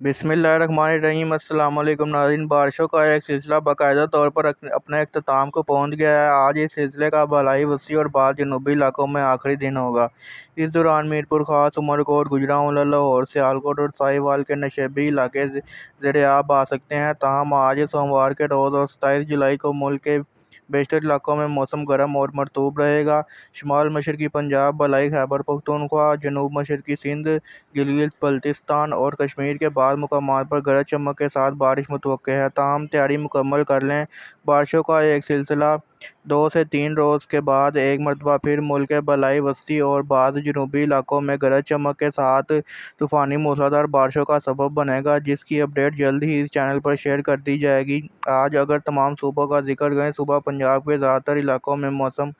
बिस्मिल्लाहिर्रहमानिर्रहीम। अस्सलाम वालेकुम नाज़रीन। बारिशों का एक सिलसिला बाकायदा तौर पर अपने अख्ताम को पहुंच गया है। आज इस सिलसिले का बालाई वसी और बाद जनूबी इलाकों में आखिरी दिन होगा। इस दौरान मीरपुर खास, उमरकोट, गुजरांवाला, लाहौर, सियालकोट और साहिवाल के नशेबी इलाके ज़ेरे-आब आ सकते हैं। ताहम आज सोमवार के रोज़ और 27 जुलाई को मुल्क के बेशतर इलाकों में मौसम गर्म और मरतूब रहेगा। शुमाल मशरकी पंजाब, बलाई खैबर पख्तूनख्वा, जनूब मशरकी सिंध, गिलगित बल्तिस्तान और कश्मीर के बाद मुकामात पर गरज चमक के साथ बारिश मुतवक्के है। ताहम तैयारी मुकम्मल कर लें। बारिशों का एक सिलसिला 2 से 3 रोज़ के बाद एक मरतबा फिर मुल्क के बलाई वस्ती और बाद जनूबी इलाकों में गरज चमक के साथ तूफ़ानी मूसलाधार बारिशों का सबब बनेगा, जिसकी अपडेट जल्द ही इस चैनल पर शेयर कर दी जाएगी। आज अगर तमाम सूबों का जिक्र करें, सुबह पंजाब के ज़्यादातर इलाकों में मौसम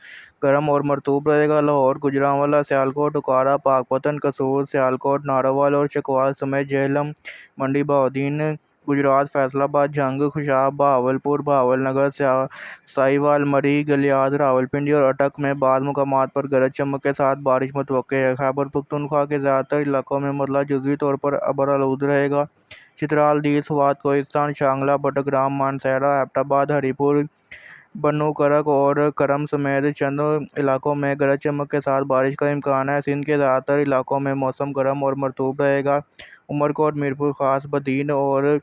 गर्म और मरतूब रहेगा। लाहौर, गुजरांवाला, सियालकोट, उकाड़ा, पाकपतन, कसूर, सियालकोट, नारोवाल और चकवाल समेत झेलम, मंडी, बहाउद्दीन, गुजरात, फैसलाबाद, जंग, खुशाब, बहावलपुर, बहावलनगर, साहिवाल, मरी, गलियात, रावलपिंडी और अटक में बाद मुकामात पर गरज चमक के साथ बारिश मुतवक्के है। खैबर पख्तूनख्वा के ज़्यादातर इलाकों में मतलब जुज़वी तौर पर अबरआलूद रहेगा। चित्राल, दीर, स्वात, कोहिस्तान, शांगला, बटग्राम, मानसहरा, एबटाबाद, हरीपुर, बनू, करक और करम समेत चंद इलाकों में गरज चमक के साथ बारिश का इम्कान है। सिंध के ज़्यादातर इलाकों में मौसम गर्म और मरतूब रहेगा। उमरकोट, मीरपुर खास, बदीन और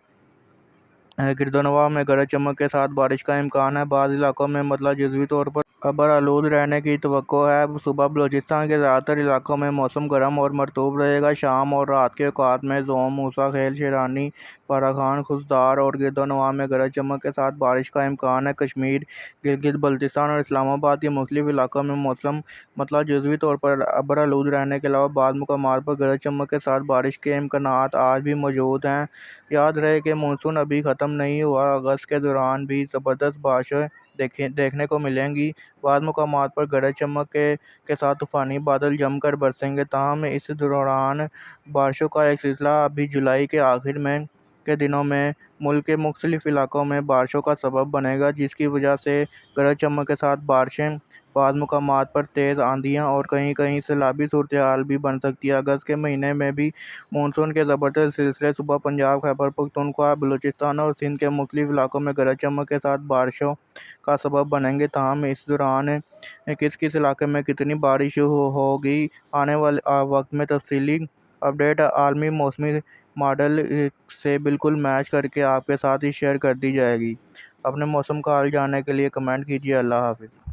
गिरदनवा में गरज चमक के साथ बारिश का इम्कान है। बाज़ इलाकों में मतलब जुज़वी तौर पर अबरआलूद रहने की तवक्को है। सुबह बलूचिस्तान के ज़्यादातर इलाकों में मौसम गर्म और मरतूब रहेगा। शाम और रात के औकात में ज़ोम, मूसा खेल, शेरानी, पाराखान, खुसदार और गिरदनवा में गरज चमक के साथ बारिश का इम्कान है। कश्मीर, गिलगित बल्तिस्तान और इस्लामाबाद के मुख्तलिफ इलाकों में मौसम मतलब जुज़वी तौर पर अबरआलूद रहने के अलावा बाद मुकामात पर गरज चमक के साथ बारिश के इम्कानात आज भी मौजूद हैं। याद रहे कि मानसून अभी ख़त्म नहीं हुआ। अगस्त के दौरान भी ज़बरदस्त बारिशें देखने को मिलेंगी। बाद मुकामात पर गरज चमक के साथ तूफ़ानी बादल जमकर बरसेंगे। ताहम इस दौरान बारिशों का एक सिलसिला अभी जुलाई के आखिर में के दिनों में मुल्क के मुख्तलिफ इलाकों में बारिशों का सबब बनेगा, जिसकी वजह से गरज चमक के साथ बारिशें, बाद मुकामात पर तेज़ आंधियाँ और कहीं कहीं सैलाबी सूरत-ए-हाल भी बन सकती है। अगस्त के महीने में भी मानसून के ज़बरदस्त सिलसिले सुबह पंजाब, खैबर पख्तूनख्वा, बलूचिस्तान और सिंध के मुख्तलिफ इलाकों में गरज चमक के साथ बारिशों का सबब बनेंगे। ताहम इस दौरान किस किस इलाके में कितनी बारिश होगी, आने वाले वक्त में तफसीली अपडेट आलमी मौसमी मॉडल से बिल्कुल मैच करके आपके साथ ही शेयर कर दी जाएगी। अपने मौसम का हाल जानने के लिए कमेंट कीजिए। अल्लाह हाफ़िज़।